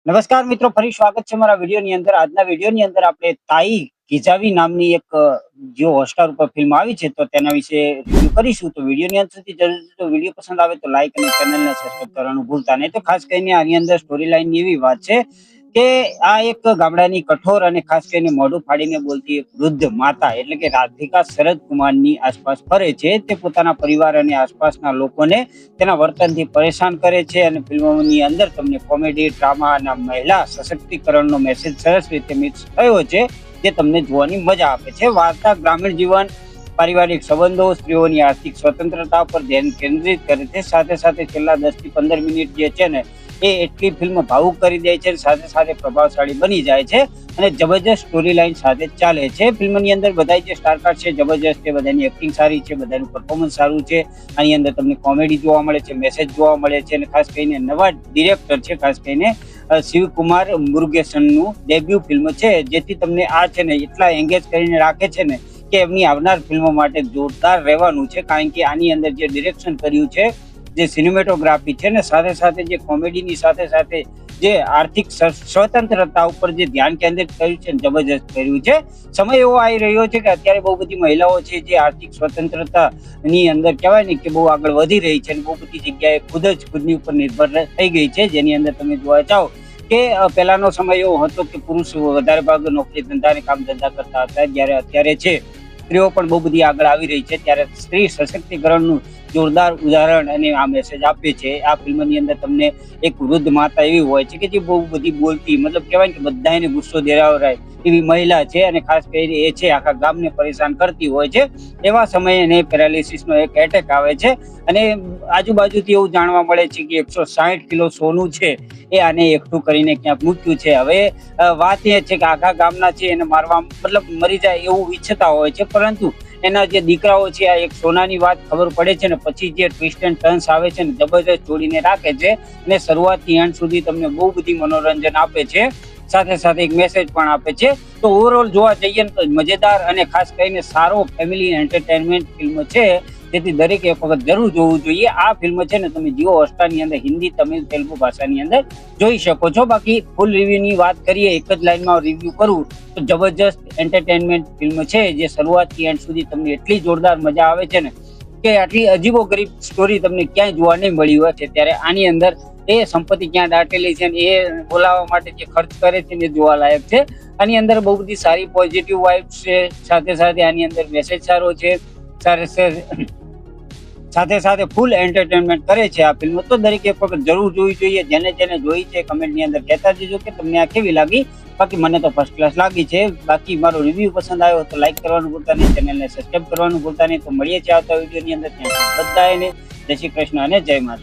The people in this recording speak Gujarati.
નમસ્કાર મિત્રો, ફરી સ્વાગત છે મારા વિડીયોની અંદર. આજના વિડીયોની અંદર આપણે તાઈ ગીજાવી નામની એક જે હોટસ્ટાર ઉપર ફિલ્મ આવી છે તો તેના વિશે રિવ્યુ કરીશું. તો વિડીયોની અંત સુધી જરૂર, તો વિડીયો પસંદ આવે તો લાઈક અને ચેનલને સબસ્ક્રાઇબ કરવાનું ભૂલતા નહીં. તો ખાસ કરીને આની અંદર સ્ટોરી લાઈનની એવી વાત છે કે આ એક ગામડાની કઠોર અને ખાસ કરીને મોઢું ફાડીને બોલતી એક વૃદ્ધ માતા એટલે કે રાધિકા શરદ કુમારની આસપાસ ફરે છે. તે પોતાના પરિવાર અને આસપાસના લોકોને તેના વર્તનથી પરેશાન કરે છે અને ફિલ્મોની અંદર તમને કોમેડી, ડ્રામા અને મહિલા સશક્તિકરણનો મેસેજ સરસ રીતે મિક્સ થયો છે, જે તમને જોવાની મજા આપે છે. વાર્તા ગ્રામીણ જીવન, પારિવારિક સંબંધો, સ્ત્રીઓની આર્થિક સ્વતંત્રતા પર ધ્યાન કેન્દ્રિત કરે છે. સાથે સાથે છેલ્લા 10 થી 15 મિનિટ જે છે ને એ એટલી ફિલ્મ ભાવુક કરી દે છે, સાથે સાથે પ્રભાવશાળી બની જાય છે અને જબરજસ્ત સ્ટોરી લાઈન સાથે ચાલે છે. ફિલ્મની અંદર બધા જે સ્ટારકાસ્ટ છે જબરજસ્ત છે, બધાની એક્ટિંગ સારી છે, બધાનું પરફોર્મન્સ સારું છે. આની અંદર તમને કોમેડી જોવા મળે છે, મેસેજ જોવા મળે છે અને ખાસ કરીને નવા ડિરેક્ટર છે, ખાસ કરીને શિવકુમાર મુરુગેસનનું ડેબ્યુ ફિલ્મ છે, જેથી તમને આ છે ને એટલા એન્ગેજ કરીને રાખે છે ને કે એમની આવનાર ફિલ્મો માટે જોરદાર રહેવાનું છે. કારણ કે આની અંદર જે ડિરેક્શન કર્યું છે, જે સિનેમેટોગ્રાફી છે ને સાથે સાથે જે કોમેડીની સાથે સાથે જે આર્થિક સ્વતંત્રતા ઉપર જે ધ્યાન કેન્દ્રિત કર્યું છે જબરજસ્ત કર્યું છે. સમય એવો આવી રહ્યો છે કે અત્યારે બહુ બધી મહિલાઓ છે જે આર્થિક સ્વતંત્રતાની અંદર કહેવાય ને કે બહુ આગળ વધી રહી છે અને બહુ બધી જગ્યાએ ખુદની ઉપર નિર્ભર થઈ ગઈ છે. જેની અંદર તમે જોવા જાઓ કે પહેલાનો સમય એવો હતો કે પુરુષ વધારે ભાગ નોકરી ધંધા કામ ધંધા કરતા હતા, જ્યારે અત્યારે છે સ્ત્રીઓ પણ બહુ બધી આગળ આવી રહી છે. ત્યારે સ્ત્રી સશક્તિકરણનું જોરદાર ઉદાહરણ અને આ મેસેજ આપે છે. આ ફિલ્મની અંદર તમને એક વૃદ્ધ માતા એવી હોય છે કે જે બહુ બધી બોલતી, મતલબ કહેવાય કે બધાને ગુસ્સો દેરાવરાય એવી મહિલા છે અને ખાસ કરીને એ છે આખા ગામને પરેશાન કરતી હોય છે. એવા સમયે એને પેરાલિસિસનો એક એટેક આવે છે અને આજુબાજુથી એવું જાણવા મળે છે કે 160 કિલો સોનું છે એ આને એકઠું કરીને ક્યાંક મૂક્યું છે. હવે વાત એ છે કે આખા ગામના છે એને મારવા, મતલબ મરી જાય એવું ઈચ્છતા હોય છે, પરંતુ એના જે દીકરાઓ છે આ એક સોનાની વાત ખબર પડે છે ને પછી જે ટ્વિસ્ટ એન્ડ ટર્ન્સ આવે છે ને જબરજસ્ત જોડીને રાખે છે અને શરૂઆતથી એન્ડ સુધી તમને બહુ બધી મનોરંજન આપે છે, સાથે સાથે એક મેસેજ પણ આપે છે. તો ઓવરઓલ જોવા જઈએ તો મજેદાર અને ખાસ કરીને સારો ફેમિલી એન્ટરટેનમેન્ટ ફિલ્મ છે, તેથી દરેક એક વખત જરૂર જોવું જોઈએ. આ ફિલ્મ છે ને તમે જીઓ હોટસ્ટારની અંદર હિન્દી, તમિલ, તેલુગુ ભાષાની અંદર જોઈ શકો છો. બાકી ફૂલ રિવ્યુની વાત કરીએ, એક જ લાઈનમાં રિવ્યુ કરું તો જબરજસ્ત એન્ટરટેનમેન્ટ ફિલ્મ છે, જે શરૂઆતથી એન્ડ સુધી તમને એટલી જોરદાર મજા આવે છે ને કે આટલી અજીબો ગરીબ સ્ટોરી તમને ક્યાંય જોવા નહીં મળી હોય છે. ત્યારે આની અંદર એ સંપત્તિ ક્યાં દાટેલી છે એ બોલાવવા માટે જે ખર્ચ કરે છે એ જોવાલાયક છે. આની અંદર બહુ બધી સારી પોઝિટિવ વાઇબ્સ છે, સાથે સાથે આની અંદર મેસેજ સારો છે, સાથે સાથે ફૂલ એન્ટરટેનમેન્ટ કરે છે આ ફિલ્મ. તો દરેક એક વખત જરૂર જોવી જોઈએ. જેને જેને જોઈ છે કમેન્ટની અંદર કહેતા જજો કે તમને આ કેવી લાગી. બાકી મને તો ફર્સ્ટ ક્લાસ લાગી છે. બાકી મારો રિવ્યુ પસંદ આવ્યો તો લાઈક કરવાનું ભૂલતા નહીં, ચેનલને સબસ્ક્રાઇબ કરવાનું ભૂલતા નહીં. તો મળીએ છીએ આવતા વિડીયોની અંદર. ત્યાં બધાને જય શ્રી કૃષ્ણ અને જય માતા.